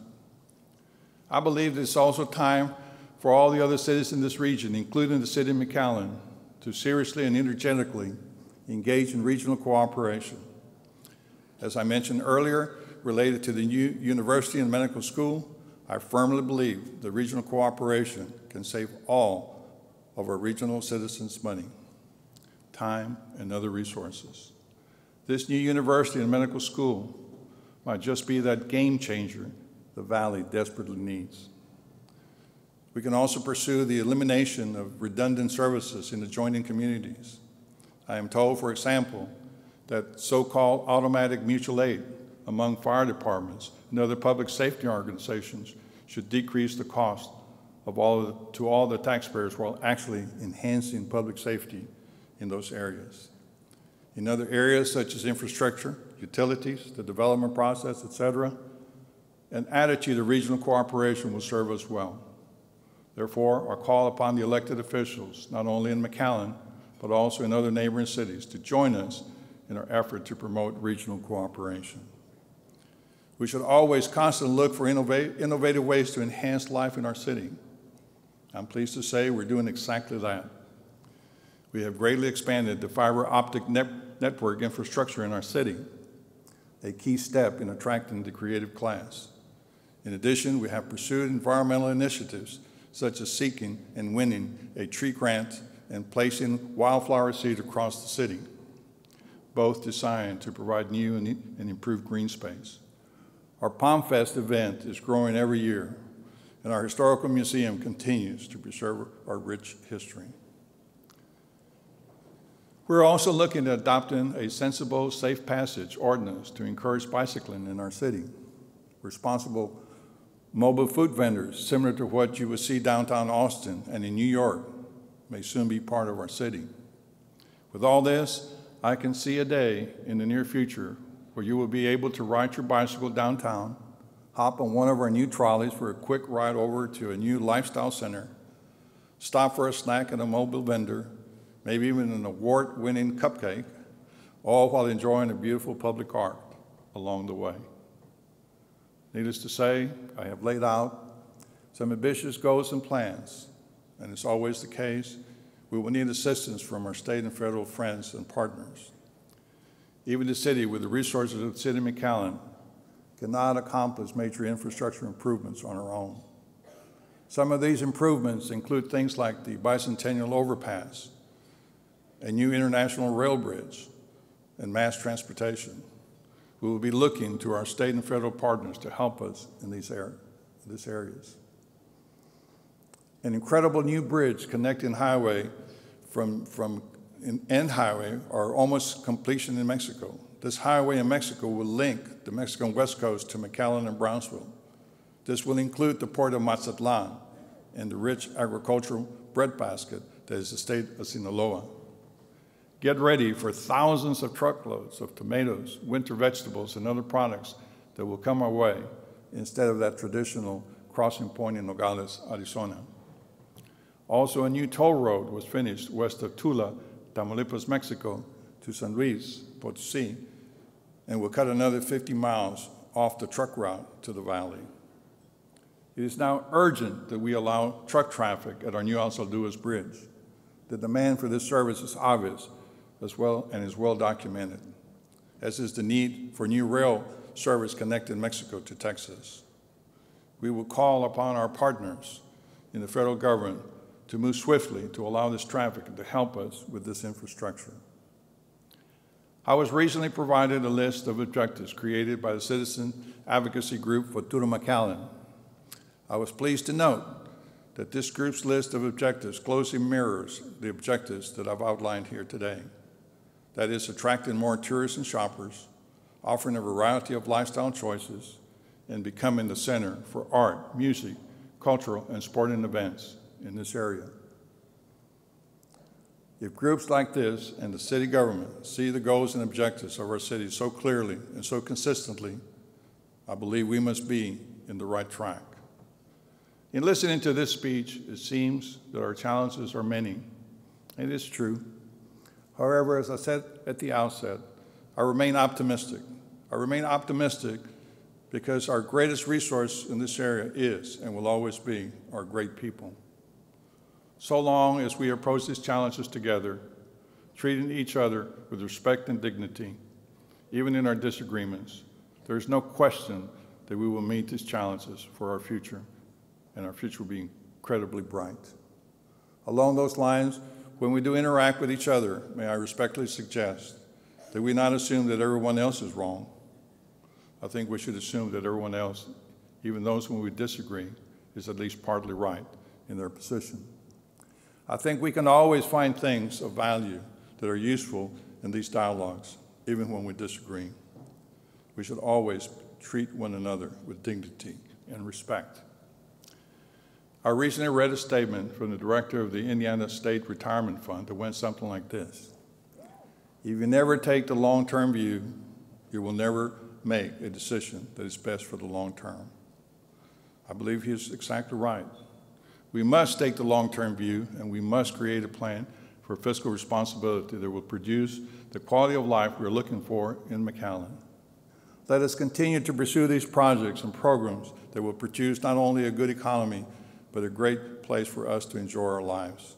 I believe it's also time for all the other cities in this region, including the city of McAllen, to seriously and energetically engage in regional cooperation. As I mentioned earlier, related to the new university and medical school, I firmly believe that regional cooperation can save all of our regional citizens' money, time, and other resources. This new university and medical school might just be that game changer the Valley desperately needs. We can also pursue the elimination of redundant services in adjoining communities. I am told, for example, that so-called automatic mutual aid among fire departments and other public safety organizations should decrease the cost of to all the taxpayers while actually enhancing public safety in those areas. In other areas such as infrastructure, utilities, the development process, etc., an attitude of regional cooperation will serve us well. Therefore, I call upon the elected officials, not only in McAllen, but also in other neighboring cities, to join us in our effort to promote regional cooperation. We should always constantly look for innovative ways to enhance life in our city. I'm pleased to say we're doing exactly that. We have greatly expanded the fiber optic network infrastructure in our city, a key step in attracting the creative class. In addition, we have pursued environmental initiatives such as seeking and winning a tree grant and placing wildflower seed across the city, both designed to provide new and improved green space. Our Palm Fest event is growing every year, and our historical museum continues to preserve our rich history. We're also looking at adopting a sensible safe passage ordinance to encourage bicycling in our city. Responsible mobile food vendors, similar to what you would see downtown Austin and in New York, may soon be part of our city. With all this, I can see a day in the near future where you will be able to ride your bicycle downtown, hop on one of our new trolleys for a quick ride over to a new lifestyle center, stop for a snack at a mobile vendor, maybe even an award-winning cupcake, all while enjoying a beautiful public art along the way. Needless to say, I have laid out some ambitious goals and plans, and it's always the case, we will need assistance from our state and federal friends and partners. Even the city, with the resources of the city of McAllen, cannot accomplish major infrastructure improvements on our own. Some of these improvements include things like the bicentennial overpass, a new international rail bridge, and mass transportation. We will be looking to our state and federal partners to help us in these areas. An incredible new bridge connecting highway and highway are almost completion in Mexico. This highway in Mexico will link the Mexican West Coast to McAllen and Brownsville. This will include the port of Mazatlan and the rich agricultural breadbasket that is the state of Sinaloa. Get ready for thousands of truckloads of tomatoes, winter vegetables, and other products that will come our way instead of that traditional crossing point in Nogales, Arizona. Also, a new toll road was finished west of Tula, Tamaulipas, Mexico, to San Luis Potosí, and will cut another 50 miles off the truck route to the valley. It is now urgent that we allow truck traffic at our new Alcel Duas Bridge. The demand for this service is obvious as well and is well documented, as is the need for new rail service connecting Mexico to Texas. We will call upon our partners in the federal government to move swiftly to allow this traffic to help us with this infrastructure. I was recently provided a list of objectives created by the citizen advocacy group Futuro McAllen. I was pleased to note that this group's list of objectives closely mirrors the objectives that I've outlined here today. That is, attracting more tourists and shoppers, offering a variety of lifestyle choices, and becoming the center for art, music, cultural, and sporting events in this area. If groups like this and the city government see the goals and objectives of our city so clearly and so consistently, I believe we must be in the right track. In listening to this speech, it seems that our challenges are many. It is true. However, as I said at the outset, I remain optimistic. I remain optimistic because our greatest resource in this area is and will always be our great people. So long as we approach these challenges together, treating each other with respect and dignity, even in our disagreements, there is no question that we will meet these challenges for our future, and our future will be incredibly bright. Along those lines, when we do interact with each other, may I respectfully suggest that we not assume that everyone else is wrong. I think we should assume that everyone else, even those when we disagree, is at least partly right in their position. I think we can always find things of value that are useful in these dialogues, even when we disagree. We should always treat one another with dignity and respect. I recently read a statement from the director of the Indiana State Retirement Fund that went something like this: if you never take the long-term view, you will never make a decision that is best for the long term. I believe he is exactly right. We must take the long-term view, and we must create a plan for fiscal responsibility that will produce the quality of life we're looking for in McAllen. Let us continue to pursue these projects and programs that will produce not only a good economy, but a great place for us to enjoy our lives.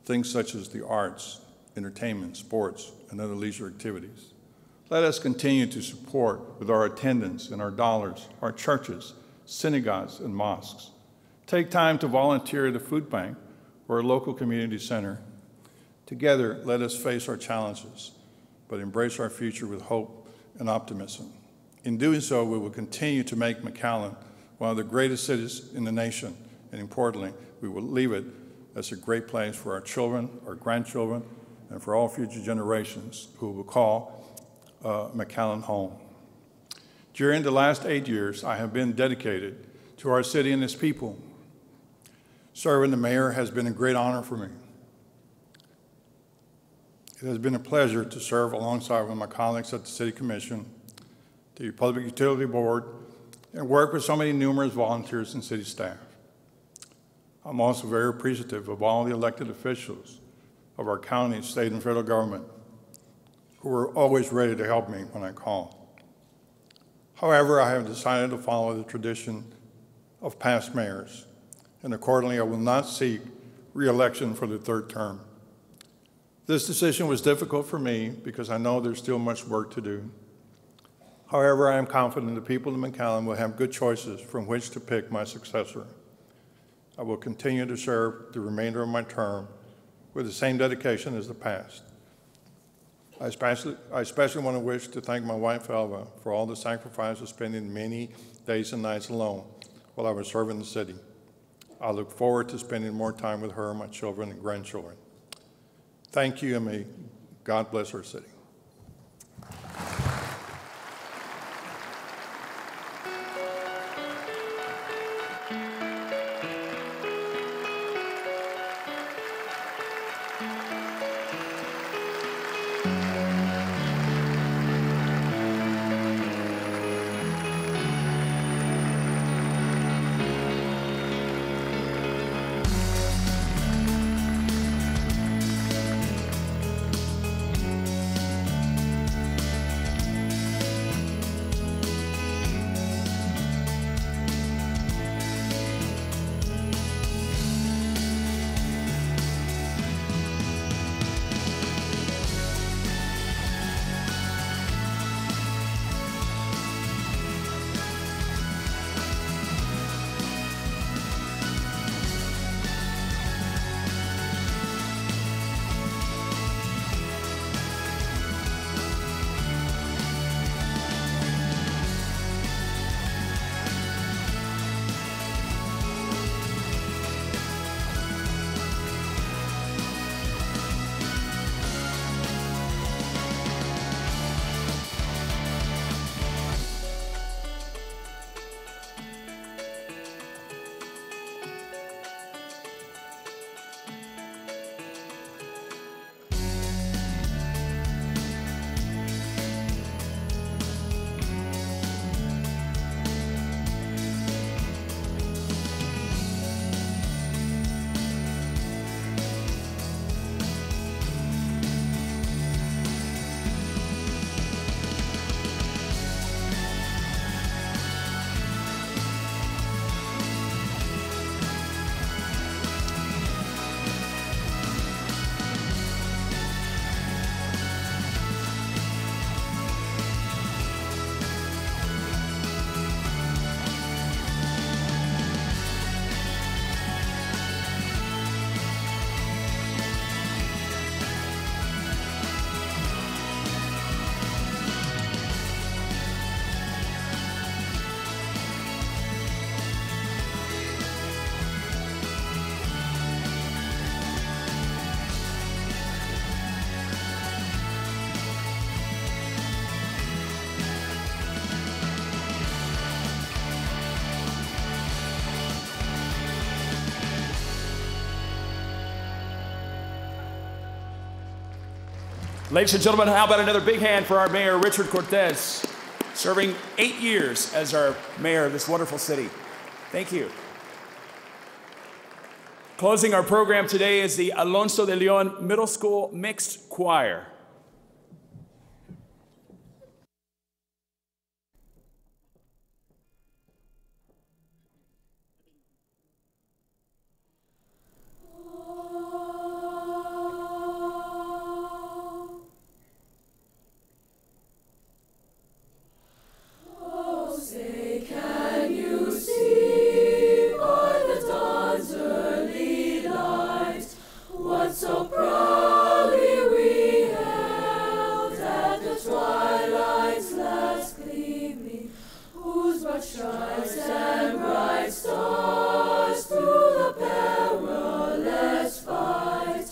Things such as the arts, entertainment, sports, and other leisure activities. Let us continue to support with our attendance and our dollars, our churches, synagogues, and mosques. Take time to volunteer at a food bank or a local community center. Together, let us face our challenges, but embrace our future with hope and optimism. In doing so, we will continue to make McAllen one of the greatest cities in the nation, and importantly, we will leave it as a great place for our children, our grandchildren, and for all future generations who will call McAllen home. During the last 8 years, I have been dedicated to our city and its people. Serving the mayor has been a great honor for me. It has been a pleasure to serve alongside with my colleagues at the City Commission, the Public Utility Board, and work with so many numerous volunteers and city staff. I'm also very appreciative of all the elected officials of our county, state, and federal government who are always ready to help me when I call. However, I have decided to follow the tradition of past mayors, and accordingly, I will not seek re-election for the third term. This decision was difficult for me because I know there's still much work to do. However, I am confident the people of McAllen will have good choices from which to pick my successor. I will continue to serve the remainder of my term with the same dedication as the past. I especially want to wish to thank my wife, Elva, for all the sacrifice of spending many days and nights alone while I was serving the city. I look forward to spending more time with her, my children, and grandchildren. Thank you, and may God bless our city. Ladies and gentlemen, how about another big hand for our mayor, Richard Cortez, serving 8 years as our mayor of this wonderful city. Thank you. Closing our program today is the Alonso de Leon Middle School Mixed Choir. So proudly we held at the twilight's last gleaming, whose broad stripes and bright stars through the perilous fight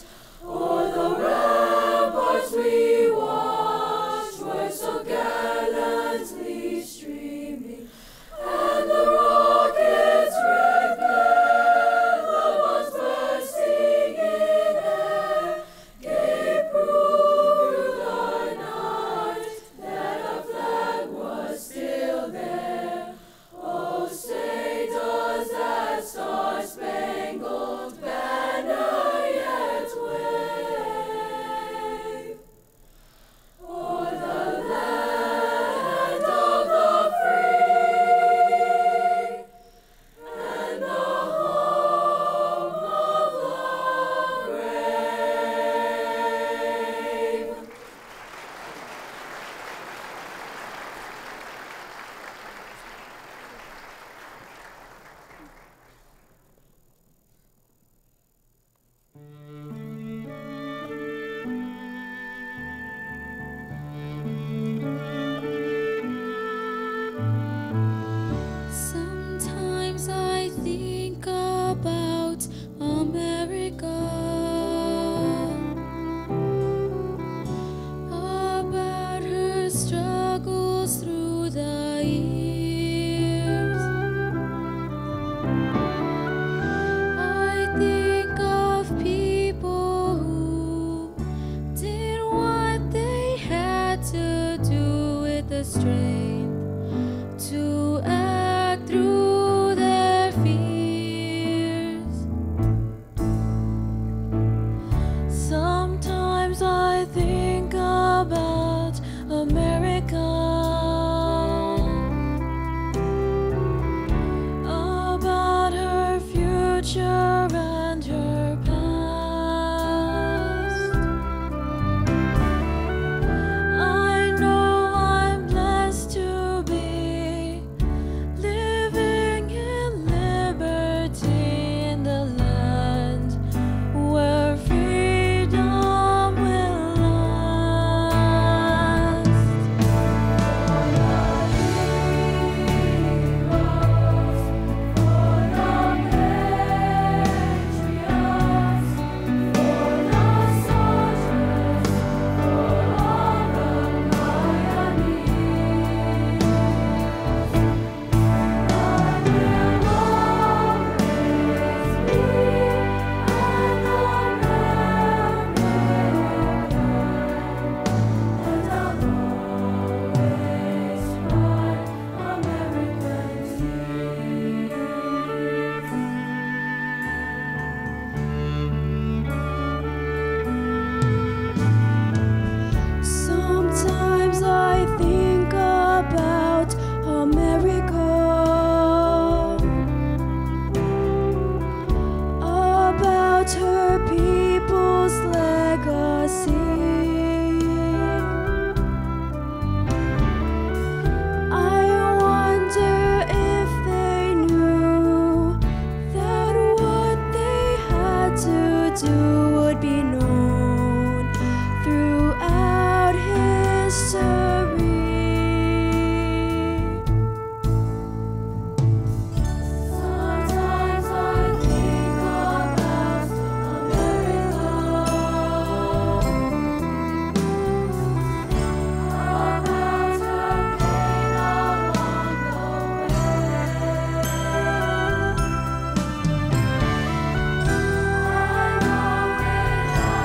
o'er the ramparts we watched were so gallantly streaming, and the rockets' red glare, the bombs bursting in air, gave proof through the night that our flag was still there. Oh, say does that star-spangled banner yet wave o'er the land of the free and the home of the brave? Sometimes I think about America, about her struggles through the years. I think of people who did what they had to do with the strength to act through their fears. Sometimes I think about America, about her future and her past. I know I'm blessed to be living in liberty in the land where freedom will last. For the heroes, for the patriots, for the soldiers, for all the pioneers. I will always be an American, and I'll always write American tears. Sometimes I think about America, about her people's legacy. I wonder if they knew that what they had to do would be known throughout history. Sometimes I think about America, about her pain along the way. I know without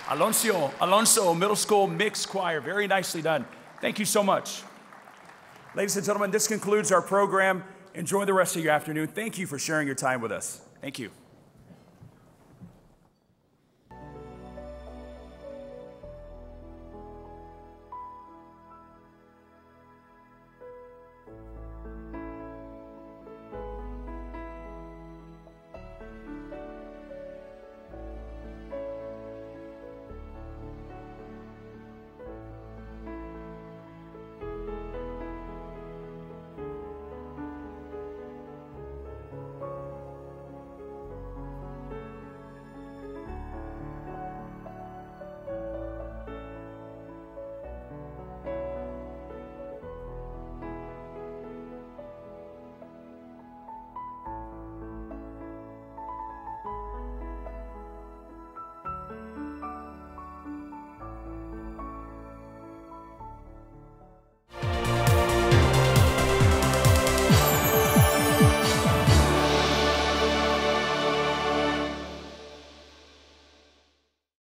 Alonso Middle School Mixed Choir. Very nicely done. Thank you so much. Ladies and gentlemen, this concludes our program. Enjoy the rest of your afternoon. Thank you for sharing your time with us. Thank you.